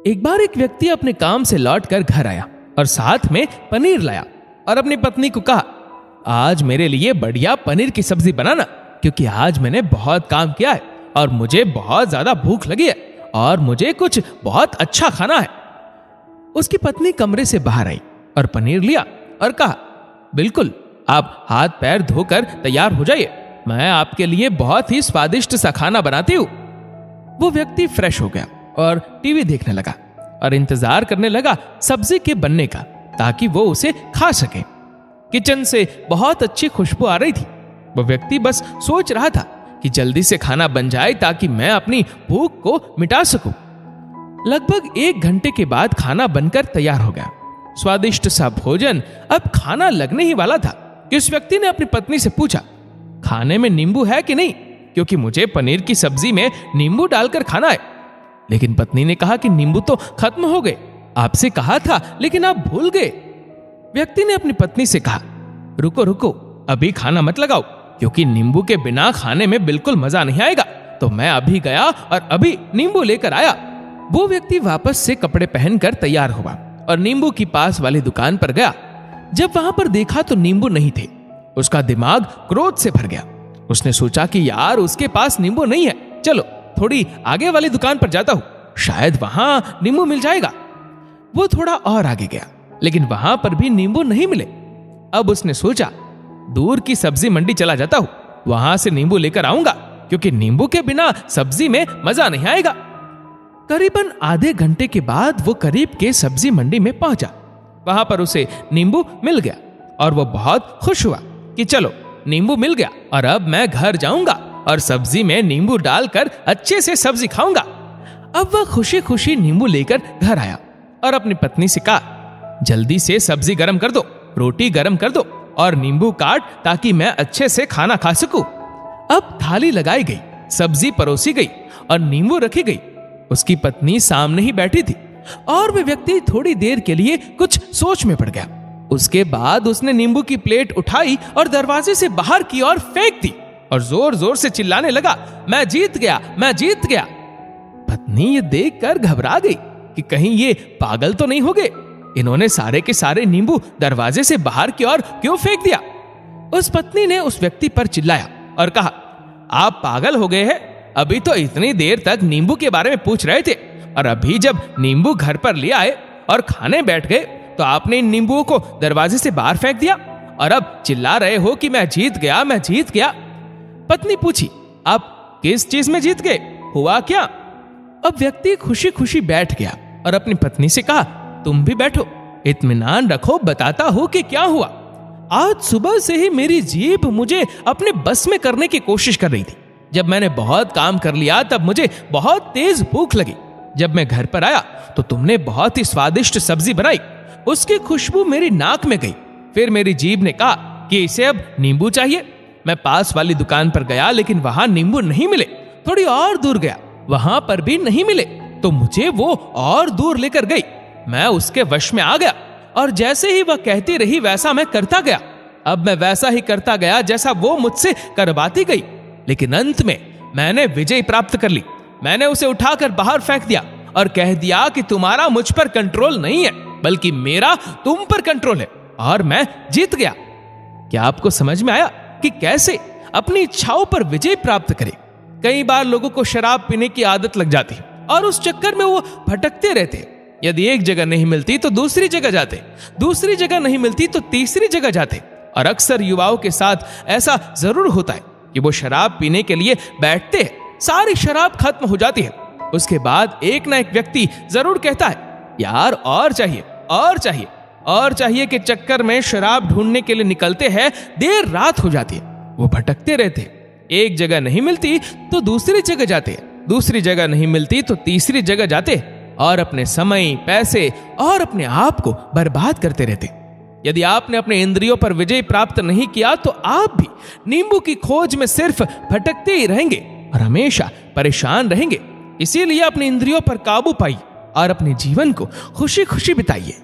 एक बार एक व्यक्ति अपने काम से लौटकर घर आया और साथ में पनीर लाया और अपनी पत्नी को कहा, आज मेरे लिए बढ़िया पनीर की सब्जी बनाना, क्योंकि आज मैंने बहुत काम किया है और मुझे बहुत ज्यादा भूख लगी है और मुझे कुछ बहुत अच्छा खाना है। उसकी पत्नी कमरे से बाहर आई और पनीर लिया और कहा, बिल्कुल, आप हाथ पैर धोकर तैयार हो जाइए, मैं आपके लिए बहुत ही स्वादिष्ट सा खाना बनाती हूँ। वो व्यक्ति फ्रेश हो गया और टीवी देखने लगा और इंतजार करने लगा सब्जी के बनने का, ताकि वो उसे खा सके। किचन से बहुत अच्छी खुशबू आ रही थी। वो व्यक्ति बस सोच रहा था कि जल्दी से खाना बन जाए ताकि मैं अपनी भूख को मिटा सकूं। लगभग 1 घंटे के बाद खाना बनकर तैयार हो गया। स्वादिष्ट सा भोजन अब खाना लगने ही वाला था कि उस व्यक्ति ने अपनी पत्नी से पूछा, खाने में नींबू है कि नहीं, क्योंकि मुझे पनीर की सब्जी में नींबू डालकर खाना है। लेकिन पत्नी ने कहा कि नींबू तो खत्म हो गए, आपसे कहा था लेकिन आप भूल गए। व्यक्ति ने अपनी पत्नी से कहा, रुको रुको, अभी खाना मत लगाओ, क्योंकि नींबू के बिना खाने में बिल्कुल मजा नहीं आएगा। तो मैं अभी गया और अभी नींबू लेकर आया। वो व्यक्ति वापस से कपड़े पहनकर तैयार हुआ और नींबू की पास वाली दुकान पर गया। जब वहां पर देखा तो नींबू नहीं थे। उसका दिमाग क्रोध से भर गया। उसने सोचा कि यार, उसके पास नींबू नहीं है, चलो थोड़ी आगे वाली दुकान पर जाता हूं, शायद वहां नींबू मिल जाएगा। वो थोड़ा और आगे गया, लेकिन वहां पर भी नींबू नहीं मिले। अब उसने सोचा, दूर की सब्जी मंडी चला जाता हूं, वहां से नींबू लेकर आऊंगा, क्योंकि नींबू के बिना सब्जी में मजा नहीं आएगा। करीबन आधे घंटे के बाद वो करीब के सब्जी मंडी में पहुंचा। वहां पर उसे नींबू मिल गया और वो बहुत खुश हुआ कि चलो नींबू मिल गया और अब मैं घर जाऊंगा और सब्जी में नींबू डालकर अच्छे से सब्जी खाऊंगा। अब वह खुशी खुशी नींबू लेकर घर आया और अपनी पत्नी से कहा, जल्दी से सब्जी गरम कर दो, रोटी गरम कर दो और नींबू काट, ताकि मैं अच्छे से खाना खा सकूं। अब थाली लगाई गई, सब्जी परोसी गई और नींबू रखी गई। उसकी पत्नी सामने ही बैठी थी और वह व्यक्ति थोड़ी देर के लिए कुछ सोच में पड़ गया। उसके बाद उसने नींबू की प्लेट उठाई और दरवाजे से बाहर की ओर फेंक दी और जोर जोर से चिल्लाने लगा, मैं जीत गया, मैं जीत गया। पत्नी ये देखकर घबरा गई कि कहीं ये पागल तो नहीं हो गए, इन्होंने सारे के सारे नींबू दरवाजे से बाहर की ओर क्यों फेंक दिया। उस पत्नी ने उस व्यक्ति पर चिल्लाया और कहा, आप पागल हो गए हैं, अभी तो इतनी देर तक नींबू के बारे में पूछ रहे थे और अभी जब नींबू घर पर ले आए और खाने बैठ गए तो आपने इन नींबुओं को दरवाजे से बाहर फेंक दिया और अब चिल्ला रहे हो कि मैं जीत गया, मैं जीत गया। पत्नी पूछी, आप किस चीज में जीत गए, हुआ क्या? अब व्यक्ति खुशी खुशी बैठ गया और अपनी पत्नी से कहा, तुम भी बैठो, इत्मीनान रखो, बताता हूं कि क्या हुआ। आज सुबह से ही मेरी जीभ मुझे अपने बस में करने की कोशिश कर रही थी। जब मैंने बहुत काम कर लिया तब मुझे बहुत तेज भूख लगी। जब मैं घर पर आया तो तुमने बहुत ही स्वादिष्ट सब्जी बनाई, उसकी खुशबू मेरी नाक में गई। फिर मेरी जीभ ने कहा कि इसे अब नींबू चाहिए। मैं पास वाली दुकान पर गया, लेकिन वहां नींबू नहीं मिले। थोड़ी और दूर गया, वहां पर भी नहीं मिले, तो मुझे वो और दूर लेकर गई। मैं उसके वश में आ गया और जैसे ही वह कहती रही वैसा मैं करता गया। अब मैं वैसा ही करता गया जैसा वो मुझसे करवाती गई, लेकिन अंत में मैंने विजय प्राप्त कर ली। मैंने उसे उठाकर बाहर फेंक दिया और कह दिया कि तुम्हारा मुझ पर कंट्रोल नहीं है, बल्कि मेरा तुम पर कंट्रोल है और मैं जीत गया। क्या आपको समझ में आया कि कैसे अपनी इच्छाओं पर विजय प्राप्त करें? कई बार लोगों को शराब पीने की आदत लग जाती है और उस चक्कर में वो भटकते रहते हैं। यदि एक जगह नहीं मिलती तो दूसरी जगह जाते, दूसरी जगह नहीं मिलती तो तीसरी जगह जाते। और अक्सर युवाओं के साथ ऐसा जरूर होता है कि वो शराब पीने के लिए बैठते हैं, सारी शराब खत्म हो जाती है। उसके बाद एक ना एक व्यक्ति जरूर कहता है, यार और चाहिए, और चाहिए, और चाहिए के चक्कर में शराब ढूंढने के लिए निकलते हैं, देर रात हो जाती है। वो भटकते रहते हैं, एक जगह नहीं मिलती तो दूसरी जगह जाते हैं, दूसरी जगह नहीं मिलती तो तीसरी जगह जाते और अपने समय, पैसे और अपने आप को बर्बाद करते रहते। यदि आपने अपने इंद्रियों पर विजय प्राप्त नहीं किया तो आप भी नींबू की खोज में सिर्फ भटकते ही रहेंगे और हमेशा परेशान रहेंगे। इसीलिए अपने इंद्रियों पर काबू पाइए और अपने जीवन को खुशी खुशी बिताइए।